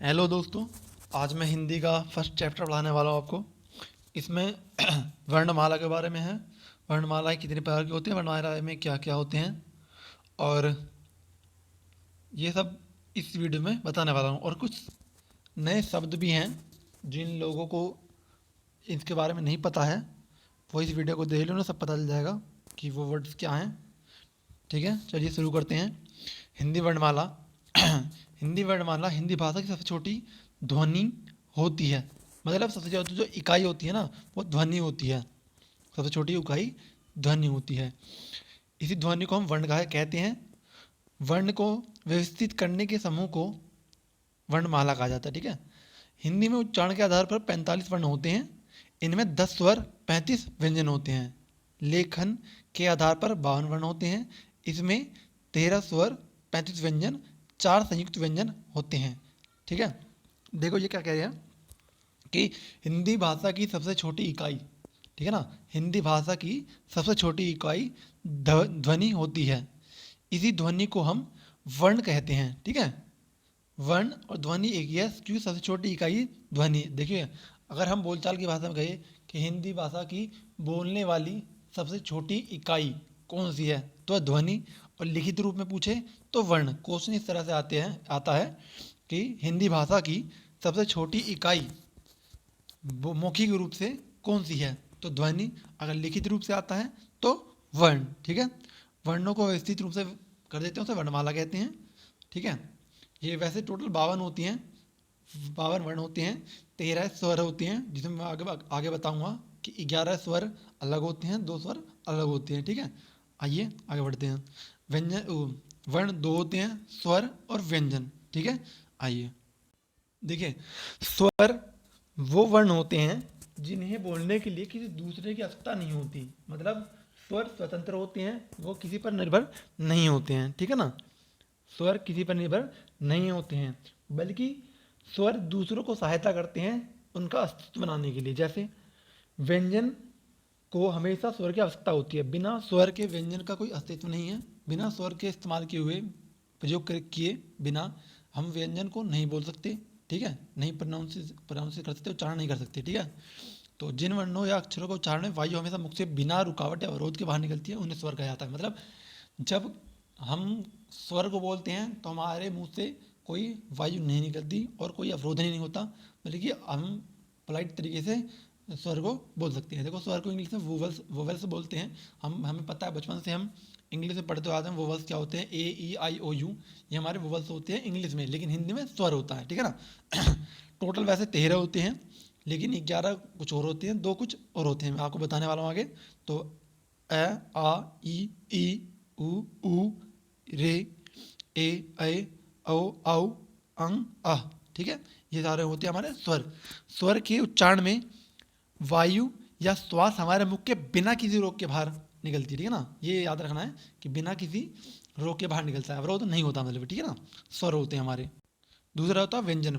Hello दोस्तों। आज मैं हिंदी का फर्स्ट चैप्टर पढ़ाने वाला हूँ आपको। इसमें वर्णमाला के बारे में है। वर्णमालाएं कितने प्रकार की होती हैं, वर्णमाला में क्या क्या होते हैं, और ये सब इस वीडियो में बताने वाला हूँ। और कुछ नए शब्द भी हैं जिन लोगों को इसके बारे में नहीं पता है, वो इस वीडियो को देख लो ना, सब पता चल जाएगा कि वो वर्ड्स क्या हैं। ठीक है, चलिए शुरू करते हैं। हिंदी वर्णमाला। हिंदी वर्णमाला हिंदी भाषा की सबसे छोटी ध्वनि होती है। मतलब सबसे ज़्यादा जो इकाई होती है ना, वो ध्वनि होती है। सबसे छोटी इकाई ध्वनि होती है। इसी ध्वनि को हम वर्ण कहा कहते हैं। वर्ण को व्यवस्थित करने के समूह को वर्णमाला कहा जाता है। ठीक है। हिंदी में उच्चारण के आधार पर 45 वर्ण होते हैं। इनमें 10 स्वर, 35 व्यंजन होते हैं। लेखन के आधार पर 52 वर्ण होते हैं। इसमें 13 स्वर, 35 व्यंजन, 4 संयुक्त व्यंजन होते हैं। ठीक है। देखो ये क्या कह रहे हैं कि हिंदी भाषा की सबसे छोटी इकाई, ठीक है ना, हिंदी भाषा की सबसे छोटी इकाई ध्वनि होती है। इसी ध्वनि को हम वर्ण कहते हैं। ठीक है। वर्ण और ध्वनि एक ही है, क्योंकि सबसे छोटी इकाई ध्वनि। देखिए, अगर हम बोलचाल की भाषा में कहें कि हिंदी भाषा की बोलने वाली सबसे छोटी इकाई कौन सी है, तो ध्वनि। और लिखित रूप में पूछे तो वर्ण। क्वेश्चन इस तरह से आता है कि हिंदी भाषा की सबसे छोटी इकाई वो मौखिक रूप से कौन सी है, तो ध्वनि। अगर लिखित रूप से आता है तो वर्ण। ठीक है। वर्णों को व्यवस्थित रूप से कर देते हैं, उसे वर्णमाला कहते हैं। ठीक है। ये वैसे टोटल 52 होती हैं, 52 वर्ण होते हैं। 13 स्वर होते हैं, जिसमें मैं आगे बताऊंगा कि 11 स्वर अलग होते हैं, 2 स्वर अलग होते हैं। ठीक है। आइए आगे बढ़ते हैं। वर्ण 2 होते हैं, स्वर और व्यंजन। ठीक है। आइए देखिए, स्वर वो वर्ण होते हैं जिन्हें बोलने के लिए किसी दूसरे की आवश्यकता नहीं होती। मतलब स्वर स्वतंत्र होते हैं, वो किसी पर निर्भर नहीं होते हैं। ठीक है ना। स्वर किसी पर निर्भर नहीं होते हैं, बल्कि स्वर दूसरों को सहायता करते हैं उनका अस्तित्व बनाने के लिए। जैसे व्यंजन को हमेशा स्वर की आवश्यकता होती है। बिना स्वर के व्यंजन का कोई अस्तित्व नहीं है। बिना स्वर के इस्तेमाल किए हुए, किए बिना हम व्यंजन को नहीं बोल सकते। ठीक है। नहीं प्रोनाउंस कर सकते, उच्चारण नहीं कर सकते। ठीक है। तो जिन वर्णों या अक्षरों का उच्चारण में वायु हमेशा मुख से बिना रुकावट या अवरोध के बाहर निकलती है, उन्हें स्वर कहा जाता है। मतलब जब हम स्वर को बोलते हैं तो हमारे मुंह से कोई वायु नहीं निकलती और कोई अवरोध नहीं होता, बल्कि हम पोलाइट तरीके से स्वर को बोल सकते हैं। देखो, स्वर को इंग्लिश में वोवेल्स बोलते हैं। हमें पता है, बचपन से हम इंग्लिश में पढ़ते आते हैं वोवेल्स क्या होते हैं। A E I O U, ये हमारे वोवेल्स होते हैं इंग्लिश में, लेकिन हिंदी में स्वर होता है। ठीक है ना। टोटल वैसे 13 होते हैं, लेकिन 11 कुछ और होते हैं, 2 कुछ और होते हैं। मैं आपको बताने वाला हूँ आगे। तो अ, आ, ई, उ, रे, ए, ऐ, औ, औ, अं, अः। ठीक है। ये सारे होते हैं हमारे स्वर। स्वर के उच्चारण में वायु या श्वास हमारे मुख के बिना किसी रोक के बाहर निकलती है। ठीक है ना। ये याद रखना है कि बिना किसी रोक के बाहर निकलता है, अवरोध नहीं होता। मतलब ठीक है ना। स्वर होते हैं हमारे। दूसरा होता है व्यंजन,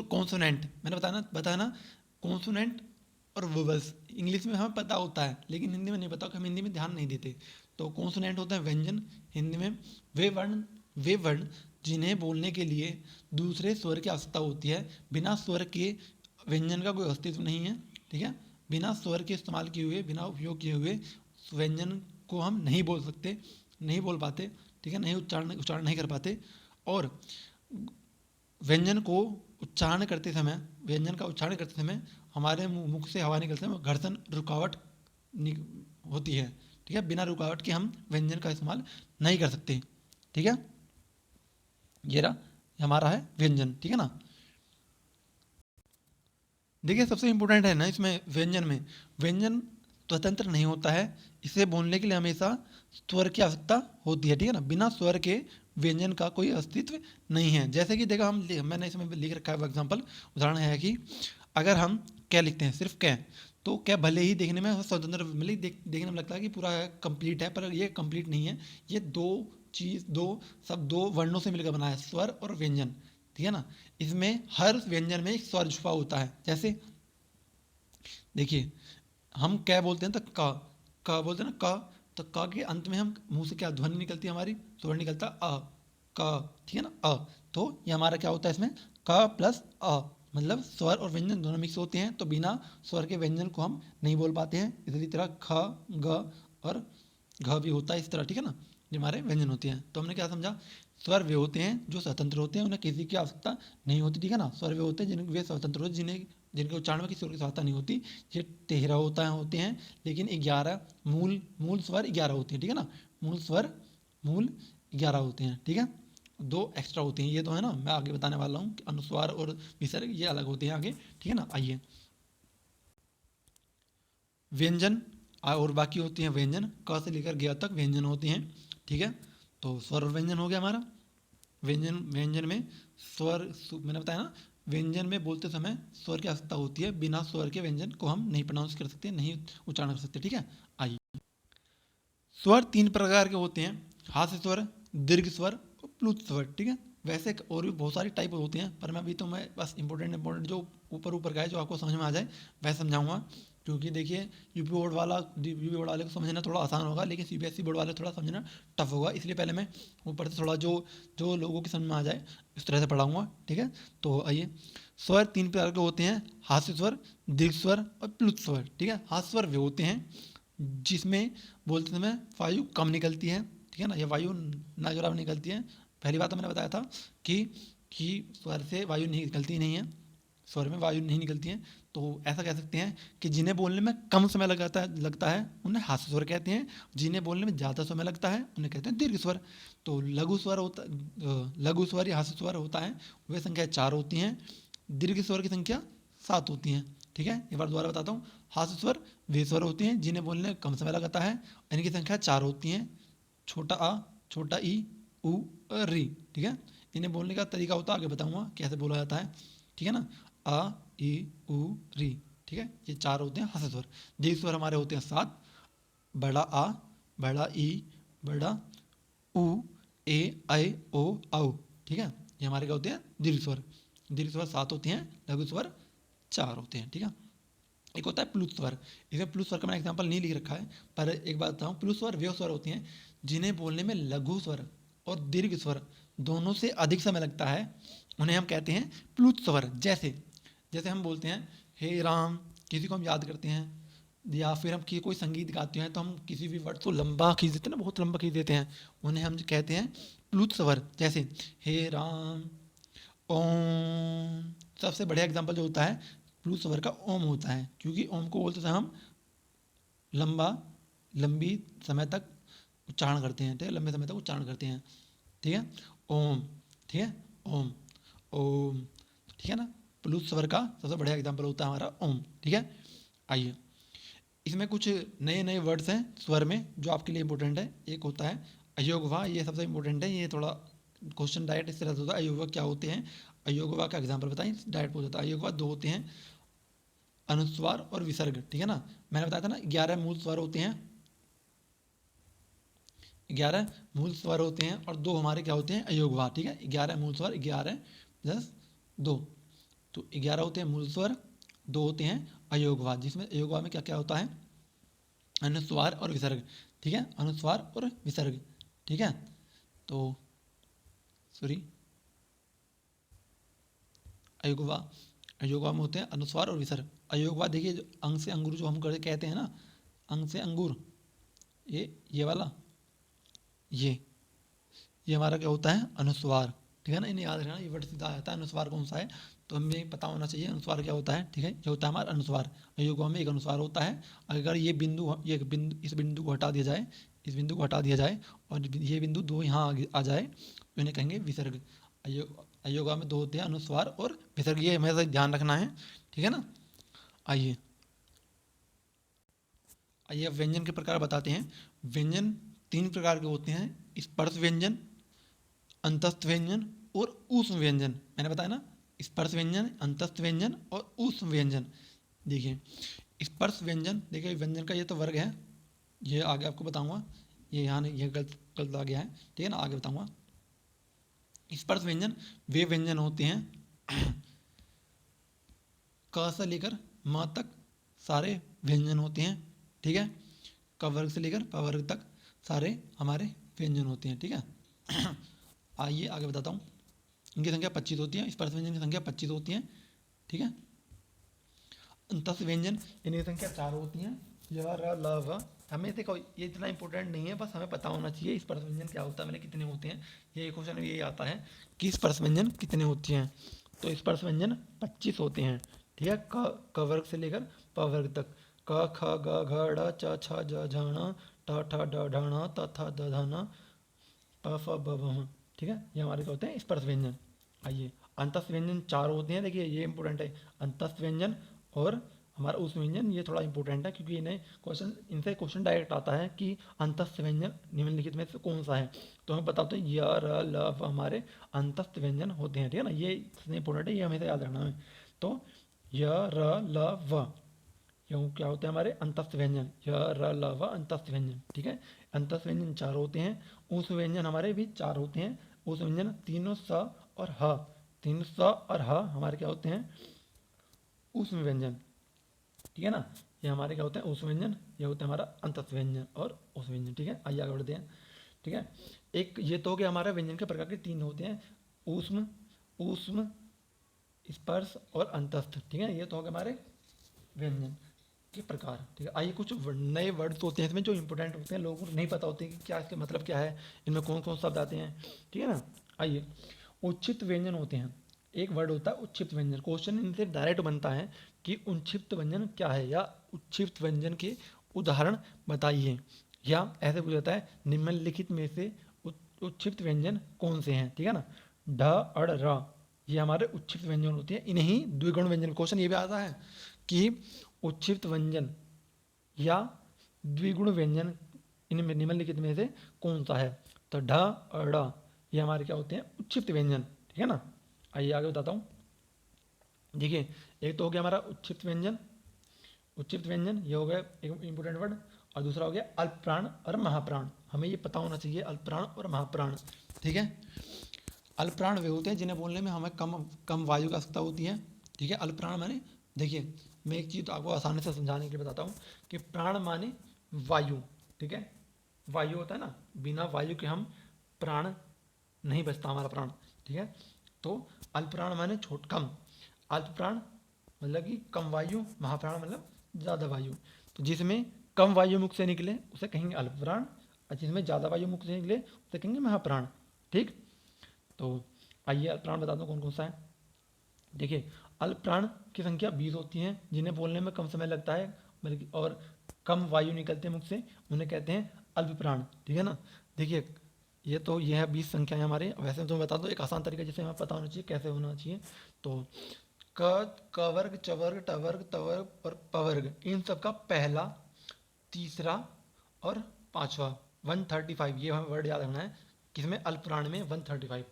कॉन्सोनेंट। मैंने बताया ना, कॉन्सोनेंट और वोवेल्स इंग्लिश में हमें पता होता है, लेकिन हिंदी में नहीं पता, हम हिंदी में ध्यान नहीं देते। तो कॉन्सोनेंट होता है व्यंजन हिंदी में। वे वर्ण जिन्हें बोलने के लिए दूसरे स्वर की आवश्यकता होती है। बिना स्वर के व्यंजन का कोई अस्तित्व नहीं है। ठीक है। बिना स्वर के इस्तेमाल किए हुए, बिना उपयोग किए हुए व्यंजन को हम नहीं बोल सकते, नहीं बोल पाते। ठीक है। नहीं उच्चारण नहीं कर पाते। और व्यंजन को व्यंजन का उच्चारण करते समय हमारे मुख से हवा निकलते समय घर्षण रुकावट होती है। ठीक है। बिना रुकावट के हम व्यंजन का इस्तेमाल नहीं कर सकते। ठीक है। ये रहा हमारा है व्यंजन। ठीक है ना। देखिए, सबसे इंपॉर्टेंट है ना इसमें व्यंजन स्वतंत्र नहीं होता है। इसे बोलने के लिए हमेशा स्वर की आवश्यकता होती है। ठीक है ना। बिना स्वर के व्यंजन का कोई अस्तित्व नहीं है। जैसे कि देखा, मैंने इसमें लिख रखा है एग्जाम्पल, उदाहरण है कि अगर हम क्या लिखते हैं, सिर्फ क्या, तो क्या भले ही देखने में स्वतंत्र मतलब देखने में लगता है कि पूरा कंप्लीट है, पर ये कंप्लीट नहीं है। ये दो वर्णों से मिलकर बना है, स्वर और व्यंजन। ठीक है ना। इसमें हर व्यंजन में एक स्वर छुपा होता है। जैसे देखिए, हम क्या बोलते हैं तो क बोलते हैं ना, क। तो क के अंत में हम मुंह से क्या ध्वनि निकलती है, हमारी स्वर निकलता अ, क। ठीक है ना, अ। तो ये हमारा क्या होता है इसमें क प्लस अ, मतलब स्वर और व्यंजन दोनों मिक्स होते हैं, तो बिना स्वर के व्यंजन को हम नहीं बोल पाते हैं। इसी तरह ख, ग और घ भी होता है इस तरह, ठीक है ना, ये हमारे व्यंजन होते हैं। तो हमने क्या समझा, स्वर वे होते हैं जो स्वतंत्र होते हैं, उन्हें किसी की आवश्यकता नहीं होती, ठीक है ना। स्वर वे होते हैं वे स्वतंत्र होते हैं जिनके उच्चारण में किसी और की सहायता नहीं होती। ये 13 होते हैं, लेकिन 11 मूल स्वर 11 होते हैं, ठीक है ना। मूल 11 होते हैं, ठीक है। 2 एक्स्ट्रा होते हैं, ये तो है ना, मैं आगे बताने वाला हूँ कि अनुस्वार और विसर्ग ये अलग होते हैं आगे, ठीक है ना। आइए, व्यंजन और बाकी होती हैं व्यंजन, क से लेकर ग तक व्यंजन होते हैं, ठीक है। तो स्वर और व्यंजन हो गया हमारा। व्यंजन में मैंने बताया ना, व्यंजन में बोलते समय स्वर की आवश्यकता होती है, बिना स्वर के व्यंजन को हम नहीं प्रोनाउंस कर सकते, नहीं उच्चारण कर सकते, ठीक है। आइए, स्वर 3 प्रकार के होते हैं, हास्य स्वर, दीर्घ स्वर और प्लुत स्वर, ठीक है। वैसे और भी बहुत सारी टाइप होते हैं, पर मैं बस इंपॉर्टेंट जो ऊपर का है, जो आपको समझ में आ जाए वह समझाऊंगा। क्योंकि देखिए, यूपी बोर्ड वाले को समझना थोड़ा आसान होगा, लेकिन सीबीएसई बोर्ड वाले थोड़ा समझना टफ होगा, इसलिए पहले मैं ऊपर से थोड़ा जो जो लोगों की समझ में आ जाए इस तरह से पढ़ाऊंगा, ठीक है। तो आइए, स्वर 3 प्रकार के होते हैं, हास्य स्वर, दीर्घ स्वर और प्लुत स्वर, ठीक है। हास्य स्वर वे होते हैं जिसमें बोलते समय वायु कम निकलती है, ठीक है ना, या वायु ना के बराबर निकलती है। पहली बात तो मैंने बताया था कि स्वर से वायु नहीं निकलती नहीं है, स्वर में वायु नहीं निकलती है। तो ऐसा कह सकते हैं कि जिन्हें बोलने में कम समय लगता है उन्हें हास्य स्वर कहते हैं, जिन्हें बोलने में ज़्यादा समय लगता है उन्हें कहते हैं दीर्घ स्वर। तो लघु स्वर या हास्य स्वर होता है, वे संख्या 4 होती हैं, दीर्घ स्वर की संख्या 7 होती हैं, ठीक है। एक बार दोबारा बताता हूँ, हास्य स्वर वे स्वर होते हैं जिन्हें बोलने में कम समय लगता है, इनकी संख्या 4 होती हैं, छोटा आ, छोटा ई, उ और री, ठीक है। इन्हें बोलने का तरीका होता है, आगे बताऊंगा कैसे बोला जाता है, ठीक है ना। आ, ई, उ, री, ठीक है, ये 4 होते हैं हास्य स्वर। दीर्घ स्वर हमारे होते हैं 7, बड़ा आ, बड़ा ई, बड़ा उ, ए, ऐ, ओ, औ, ठीक है। ये हमारे क्या होते हैं दीर्घ स्वर। दीर्घ स्वर 7 होते हैं, लघु स्वर 4 होते हैं, ठीक है। एक होता है प्लुत स्वर। इसमें प्लुत स्वर का मैंने एग्जांपल नहीं लिख रखा है, पर एक बात बताऊं, प्लुत स्वर वे स्वर होते हैं जिन्हें बोलने में लघु स्वर और दीर्घ स्वर दोनों से अधिक समय लगता है, उन्हें हम कहते हैं प्लुत स्वर। जैसे जैसे हम बोलते हैं हे राम, किसी को हम याद करते हैं, या फिर हम कोई संगीत गाते हैं तो हम किसी भी वर्ड को लंबा खींच देते हैं ना, बहुत लंबा खींच देते हैं, उन्हें हम कहते हैं प्लुत स्वर। जैसे हे राम, ओम। सबसे बढ़िया एग्जांपल जो होता है प्लुत स्वर का ओम होता है, क्योंकि ओम को बोलते समय हम लंबी समय तक उच्चारण करते हैं, ठीक है, लंबे समय तक उच्चारण करते हैं, ठीक है। ओम, ठीक है, ओम, ओम, ठीक है ना। प्लुत स्वर का सबसे बढ़िया एग्जांपल होता है हमारा ओम, ठीक है। आइए, इसमें कुछ नए नए वर्ड्स हैं स्वर में जो आपके लिए इंपॉर्टेंट है। एक होता है अयोगवा, ये सबसे इंपॉर्टेंट है, ये थोड़ा क्वेश्चन डायरेक्ट इस तरह से होता है, अयोगवा क्या होते हैं, अयोगवा का एग्जांपल बताएं, डायरेक्ट पूछ जाता है। अयोगवा 2 होते हैं, अनुस्वार और विसर्ग, ठीक है ना। मैंने बताया था ना 11 मूल स्वर होते हैं, 11 मूल स्वर होते हैं और 2 हमारे क्या होते हैं अयोगवा, ठीक है। 11 मूल स्वर, 11 प्लस 2, तो 11 होते हैं मूल स्वर, 2 होते हैं अयोगवा, जिसमें अयोगवा में क्या क्या होता है, अनुस्वार और विसर्ग, ठीक है, अनुस्वार और विसर्ग, ठीक है। तो सॉरी, अयोगवा, अयोगवा में होते हैं अनुस्वार और विसर्ग। अयोगवा देखिए, जो अंग से अंगूर जो हम कहते हैं ना, अंग से अंगूर, ये वाला, ये हमारा क्या होता है अनुस्वार, ठीक है ना। इन्हें याद रखना, ये वर्ड सीधा आता है, अनुस्वार कौन सा है तो हमें पता होना चाहिए अनुस्वार क्या होता है, ठीक है। ये होता है हमारा अनुस्वार, अयोगवा में एक अनुस्वार होता है। अगर इस बिंदु को हटा दिया जाए, इस बिंदु को हटा दिया जाए और ये बिंदु 2 यहाँ आ जाए तो इन्हें कहेंगे विसर्ग। अयोगवा में 2 होते हैं, अनुस्वार और विसर्ग, ये हमें ध्यान रखना है, ठीक है ना। आइए, आइए अब व्यंजन के प्रकार बताते हैं। व्यंजन 3 प्रकार के होते हैं, स्पर्श व्यंजन, अंतस्थ व्यंजन और ऊष्म व्यंजन। मैंने बताया ना, स्पर्श व्यंजन, अंतस्थ व्यंजन और ऊष्म व्यंजन। देखिए, स्पर्श व्यंजन, देखिए व्यंजन का ये तो वर्ग है, ये आगे आपको बताऊंगा, ये यहाँ नहीं, ये गलत गलत आ गया है, ठीक है ना, आगे बताऊंगा। स्पर्श व्यंजन वे व्यंजन होते हैं क से लेकर म तक सारे व्यंजन होते हैं, ठीक है। क वर्ग से लेकर प वर्ग तक सारे हमारे व्यंजन होते हैं, ठीक है। आइए आगे बताता हूँ। इनकी संख्या 25 होती है, स्पर्श व्यंजन की संख्या 25 होती है, ठीक है। अंतस्थ व्यंजन इनकी संख्या 4 होती है, य र ल व। हमें देखो ये इतना इंपॉर्टेंट नहीं है, बस हमें पता होना चाहिए स्पर्श व्यंजन क्या होता है, मैंने कितने होते हैं। ये क्वेश्चन में यही आता है कि स्पर्श व्यंजन कितने होती हैं। तो स्पर्श व्यंजन 25 होते हैं, ठीक है। क वर्ग से लेकर प वर्ग तक, क ख ग घ ड़ च छ ज झ ण ट ठ ड ढ ण त थ द ध न प फ ब भ म, ठीक है। ये हमारे क्या होते हैं स्पर्श व्यंजन। आइए, अंतस्थ व्यंजन 4 होते हैं, देखिए ये इंपॉर्टेंट है, अंतस्थ व्यंजन और हमारा उस व्यंजन, ये थोड़ा इंपॉर्टेंट है क्योंकि इन्हें क्वेश्चन, इनसे क्वेश्चन डायरेक्ट आता है कि अंतस्थ व्यंजन निम्नलिखित में से कौन सा है। तो हमें पता होता है य र ल व हमारे अंतस्थ व्यंजन होते हैं, ठीक है ना। ये सबसे इंपॉर्टेंट है, ये हमेशा याद रखना है। तो य र ल व यूँ क्या होते हैं हमारे अंतस्थ व्यंजन, य र ल व अंतस्थ व्यंजन, ठीक है। अंतस्थ व्यंजन 4 होते हैं, उस व्यंजन हमारे भी 4 होते हैं। उस व्यंजन तीनों स और ह, तीनों स और ह हमारे क्या होते हैं उस व्यंजन, ठीक है ना। ये हमारे क्या होते हैं उस व्यंजन, ये होते हैं हमारा अंतस्थ व्यंजन और उस व्यंजन, ठीक है। आइए आगे बढ़ते हैं, ठीक है। एक ये तो हो गया हमारा व्यंजन के प्रकार के 3 होते हैं, ऊष्म, ऊष्म, स्पर्श और अंतस्थ, ठीक है। ये तो हो गए हमारे व्यंजन के प्रकार, ठीक है। आइए कुछ नए वर्ड्स होते हैं इसमें जो इंपॉर्टेंट होते हैं, लोगों को नहीं पता होते कि क्या इसके मतलब क्या है, इनमें कौन कौन शब्द आते हैं, ठीक है ना। आइए, उच्छिष्ट व्यंजन होते हैं, एक वर्ड होता है उच्छिष्ट व्यंजन। क्वेश्चन इनसे डायरेक्ट बनता है कि उच्छिष्ट व्यंजन क्या है, या उच्छिष्ट व्यंजन के उदाहरण बताइए, या ऐसे पूछा जाता है निम्नलिखित में से उच्छिष्ट व्यंजन कौन से हैं, ठीक है ना। ढ अड़ र ये हमारे उच्छिष्ट व्यंजन होते हैं, इन्हीं द्विगुण व्यंजन। क्वेश्चन ये भी आता है कि उच्छिष्ट व्यंजन या द्विगुण व्यंजन इनमें निम्नलिखित में से कौन सा है। तो ढ और ड़ ये हमारे क्या होते हैं उच्छिष्ट व्यंजन, ठीक है ना। आइए आगे बताता हूँ, देखिए एक तो हो गया हमारा उच्छिष्ट व्यंजन, उच्छिष्ट व्यंजन ये हो गया एक इंपॉर्टेंट वर्ड, और दूसरा हो गया अल्पप्राण और महाप्राण। हमें ये पता होना चाहिए अल्पप्राण और महाप्राण, ठीक है। अल्पप्राण वे होते हैं जिन्हें बोलने में हमें कम कम वायु की आवश्यकता होती है, ठीक है। अल्पप्राण माने, देखिए मैं एक चीज़ तो आपको आसानी से समझाने के लिए बताता हूँ कि प्राण माने वायु, ठीक है। वायु होता है ना, बिना वायु के हम प्राण नहीं बचता हमारा प्राण, ठीक है। तो अल्पप्राण माने छोट कम, अल्पप्राण मतलब कि कम वायु, महाप्राण मतलब ज़्यादा वायु। तो जिसमें कम वायु मुख से निकले उसे कहेंगे अल्पप्राण, और जिसमें ज़्यादा वायु मुख से निकले उसे कहेंगे महाप्राण, ठीक। तो आइए अल्पप्राण बता दो कौन कौन सा है। देखिए अल्पप्राण की संख्या 20 होती है, जिन्हें बोलने में कम समय लगता है बल्कि और कम वायु निकलते हैं मुख से, उन्हें कहते हैं अल्पप्राण, ठीक है ना। देखिए ये है 20 संख्याएं हमारे। वैसे तो मैं बता दूँ एक आसान तरीका जिससे हमें पता होना चाहिए कैसे होना चाहिए। तो क वर्ग, च वर्ग, ट वर्ग, त वर्ग और प वर्ग, इन सब का पहला, तीसरा और पांचवा 135, ये हमें वर्ड याद रखना है। किसमें अल्पप्राण में 135,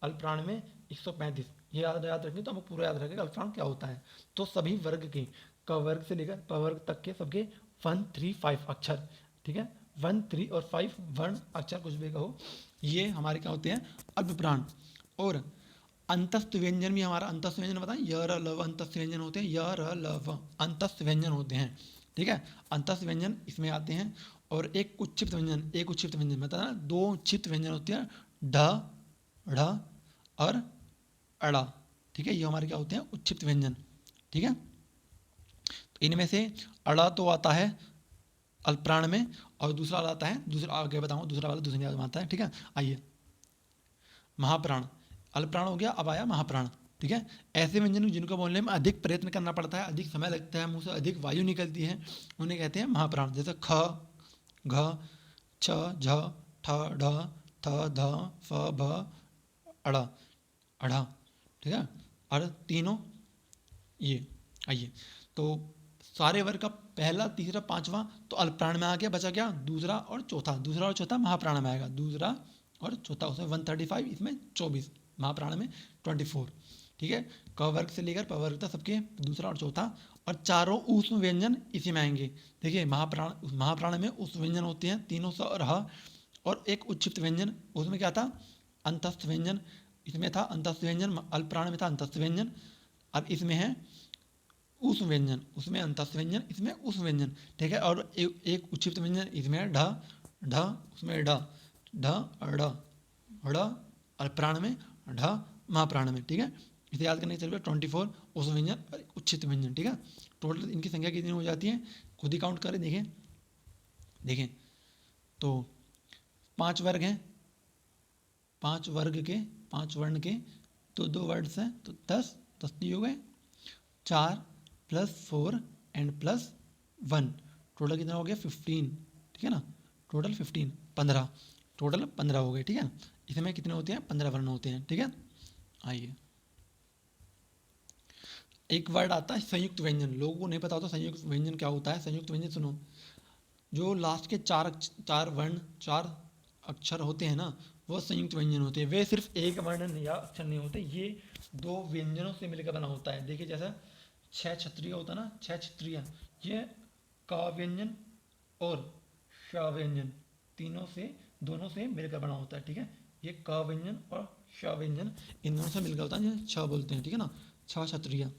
अल्पप्राण में 135, ये याद याद रखेंगे तो हमको पूरा याद रखेगा अल्पप्राण क्या होता है। तो सभी वर्ग के, क वर्ग से लेकर प वर्ग तक के सबके 135 अक्षर, ठीक है। 1, 3 और 5 वर्ण अक्षर कुछ भी कहो, ये हमारे क्या होते हैं अल्पप्राण। और अंतस्थ व्यंजन भी हमारा, अंतस्थ व्यंजन बताएं य र ल व अंतस्थ व्यंजन होते हैं, य र ल व अंतस्थ व्यंजन होते हैं, ठीक है। अंतस्थ व्यंजन इसमें आते हैं। और एक उच्छिष्ट व्यंजन, एक उच्छिष्ट व्यंजन बता ना, 2 उच्छिष्ट व्यंजन होते हैं, ढ ढ़ और अड़ा, ठीक है। ये हमारे क्या होते हैं उच्छिष्ट व्यंजन, ठीक है। तो इनमें से अड़ा तो आता है अल्पप्राण में, और दूसरा आता है, दूसरा आगे बताऊंगा, दूसरा वाला दूसरे में आता है, ठीक है। आइए महाप्राण, अल्पप्राण हो गया, अब आया महाप्राण, ठीक है। ऐसे व्यंजन जिनको बोलने में अधिक प्रयत्न करना पड़ता है, अधिक समय लगता है, मुंह से अधिक वायु निकलती है, उन्हें कहते हैं महाप्राण। जैसे ख, घ, छ, झ, ठ, ढ, थ, ध, फ, भ, अड़ा, अढ़ा, ठीक है। और तीनों ये। आइए, तो सारे वर्ग का पहला, तीसरा, पांचवा तो अल्पप्राण में आ गया, बचा क्या दूसरा और चौथा, दूसरा और चौथा महाप्राण में आएगा, दूसरा और चौथा उसमें 135, इसमें 24, महाप्राण में 24, ठीक है। क वर्ग से लेकर प वर्ग तक सबके दूसरा और चौथा, और चारों ऊष्म व्यंजन इसी में आएंगे। देखिए महाप्राण में ऊष्म व्यंजन होते हैं तीनों स और ह, और एक उच्छिष्ट व्यंजन, उसमें क्या था अंतस्थ व्यंजन, इसमें था अंतस्थ व्यंजन, अल्पप्राण में था अंतस्थ व्यंजन। अब इसमें है ऊष्म व्यंजन, उसमें अंतस्थ व्यंजन, इसमें ऊष्म व्यंजन, ठीक है। और एक उच्छिष्ट व्यंजन, इसमें है ढ ढ, उसमें ढ ढ ढ़ ढ़, अल्पप्राण में ढ महाप्राण में, ठीक है। इसे याद करने के चलिए 24 उस व्यंजन और उच्छिष्ट व्यंजन, ठीक है। टोटल इनकी संख्या कितनी हो जाती है, खुद ही काउंट करें, देखें तो 5 वर्ग हैं, 5 वर्ग के 5 वर्ण के तो 2 वर्ड्स हैं, तो 10 नहीं हो गए, 4 + 4 एंड +1, टोटल कितना हो गया 15, ठीक है ना। टोटल 15 15, टोटल 15 हो गए, ठीक है। इसमें कितने होते हैं, 15 वर्ण होते हैं, ठीक है। आइए, एक वर्ड आता है संयुक्त व्यंजन, लोगों को नहीं पता होता संयुक्त व्यंजन क्या होता है। संयुक्त व्यंजन सुनो, जो लास्ट के 4 वर्ण 4 अक्षर होते हैं ना, वो संयुक्त व्यंजन होते हैं। वे सिर्फ एक वर्ण या अक्षर नहीं होते, ये 2 व्यंजनों से मिलकर बना होता है। देखिए जैसा 6 क्षत्रिय होता है ना, 6 क्षत्रिय, ये क व्यंजन और श व्यंजन दोनों से मिलकर बना होता है, ठीक है। ये क व्यंजन और श व्यंजन इन दोनों से मिलकर होता है, जिसे छ बोलते हैं, ठीक है ना, 6 क्षत्रिय।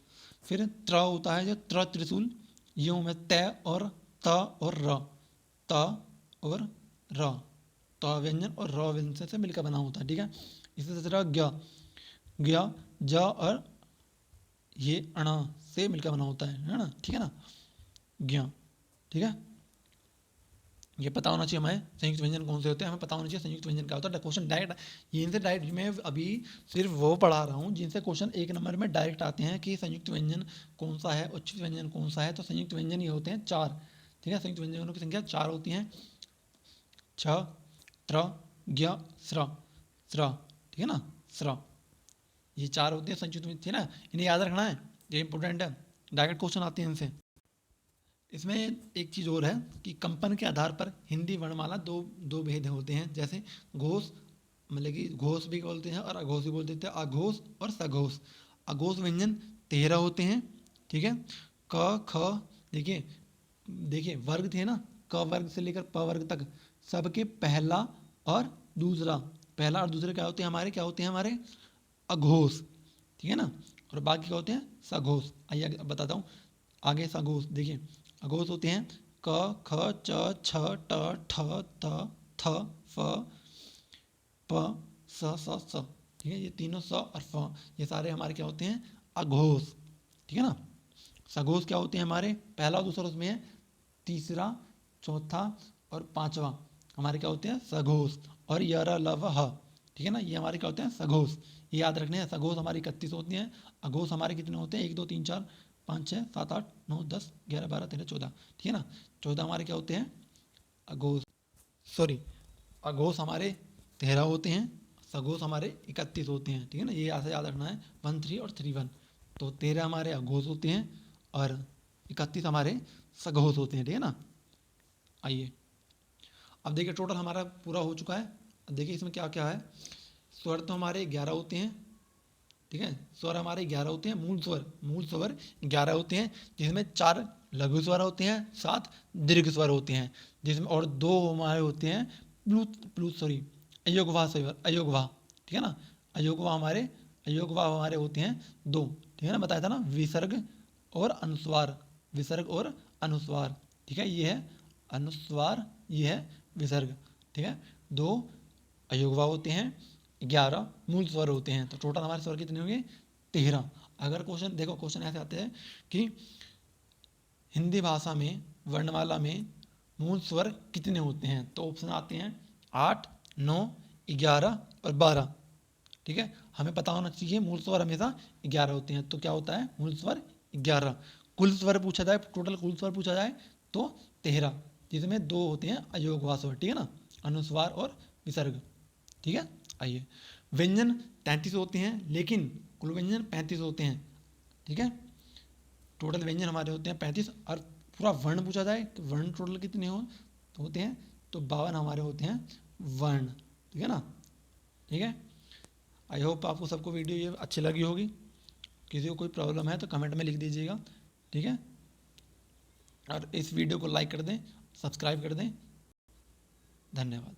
फिर त्र होता है, जो त्रिशूल, यूं में त और त और र, त और र, त व्यंजन और र व्यंजन से मिलकर बना होता है, ठीक है। इसी तरह ज्ञ ज और ये अण से मिलकर बना होता है ना, ठीक है ना, ज्ञ, ठीक है। ये पता होना चाहिए हमें संयुक्त व्यंजन कौन से होते हैं, हमें पता होना चाहिए संयुक्त व्यंजन क्या होता है। क्वेश्चन डायरेक्ट ये इनसे डायरेक्ट, मैं अभी सिर्फ वो पढ़ा रहा हूँ जिनसे क्वेश्चन 1 नंबर में डायरेक्ट आते हैं कि संयुक्त व्यंजन कौन सा है, उच्छिष्ट व्यंजन कौन सा है। तो संयुक्त व्यंजन ये होते हैं 4, ठीक है। संयुक्त व्यंजनों की संख्या 4 होती हैं, छ त्र ज्ञ स्र, ठीक है ना, स्र, ये 4 होते हैं संयुक्त व्यंजन, ठीक है ना। इन्हें याद रखना है, ये इंपॉर्टेंट है, डायरेक्ट क्वेश्चन आते हैं इनसे। इसमें एक चीज़ और है कि कंपन के आधार पर हिंदी वर्णमाला दो भेद होते हैं, जैसे घोष, मतलब कि घोष भी बोलते हैं और अघोष भी बोल देते हैं, अघोष और सघोष। अघोष व्यंजन 13 होते हैं, ठीक है। क ख, देखिए वर्ग थे ना, क वर्ग से लेकर प वर्ग तक सबके पहला और दूसरा क्या होते हैं हमारे, अघोष, ठीक है ना। और बाकी क्या होते हैं, सघोष। आइए बताता हूँ आगे। सघोष देखिए, अघोष होते हैं क ख च छ ट ठ त थ फ प स, ठीक है। ये तीनों स और फ, ये सारे हमारे क्या होते हैं, अघोष, ठीक है ना। सघोष क्या होते हैं हमारे, पहला और दूसरा, उसमें है तीसरा, चौथा और पांचवा हमारे क्या होते हैं, सघोष। और यर लव ह, ठीक है ना, ये हमारे क्या होते हैं, सघोष। ये याद रखने हैं। सघोष हमारी 31 होती हैं, अघोष हमारे कितने होते हैं, 1 2 3 4 5 6 7 8 9 10 11 12 13 14, ठीक है ना। 14 हमारे क्या होते हैं, अघोष हमारे 13 होते हैं, सघोष हमारे 31 होते हैं, ठीक है ना। ये ऐसे याद रखना है, 1 3 और 3 1। तो 13 हमारे अघोष होते हैं और 31 हमारे सघोष होते हैं, ठीक है ना। आइए अब देखिए, टोटल हमारा पूरा हो चुका है। अब देखिए इसमें क्या क्या है। स्वर तो हमारे 11 होते हैं, ठीक है। स्वर हमारे 11 होते हैं, मूल स्वर 11 होते हैं, जिसमें 4 लघु स्वर होते हैं, 7 दीर्घ स्वर होते हैं, जिसमें और 2 हमारे होते हैं अयोगवाह स्वर, ठीक है ना। अयोगवाह हमारे होते हैं 2, ठीक है ना, बताया था ना, विसर्ग और अनुस्वार, ठीक है। ये है अनुस्वार, ये है विसर्ग, ठीक है। 2 अयोगवाह होते हैं, 11 मूल स्वर होते हैं। तो टोटल हमारे स्वर कितने होंगे, 13। अगर क्वेश्चन देखो, क्वेश्चन ऐसे आते हैं कि हिंदी भाषा में वर्णमाला में मूल स्वर कितने होते हैं, तो ऑप्शन आते हैं 8 9 11 और 12, ठीक है। हमें पता होना चाहिए मूल स्वर हमेशा 11 होते हैं, तो क्या होता है, मूल स्वर 11। कुल स्वर पूछा जाए, टोटल कुल स्वर पूछा जाए तो 13, जिसमें 2 होते हैं अयोगवाह स्वर, ठीक है ना, अनुस्वार और विसर्ग, ठीक है। आइए, व्यंजन 33 होते हैं, लेकिन कुल व्यंजन 35 होते हैं, ठीक है। टोटल व्यंजन हमारे होते हैं 35, और पूरा वर्ण पूछा जाए तो वर्ण टोटल कितने होते हैं, तो 52 हमारे होते हैं वर्ण, ठीक है ना, ठीक है। आई होप आपको सबको वीडियो ये अच्छी लगी होगी। किसी को कोई प्रॉब्लम है तो कमेंट में लिख दीजिएगा, ठीक है। और इस वीडियो को लाइक कर दें, सब्सक्राइब कर दें। धन्यवाद।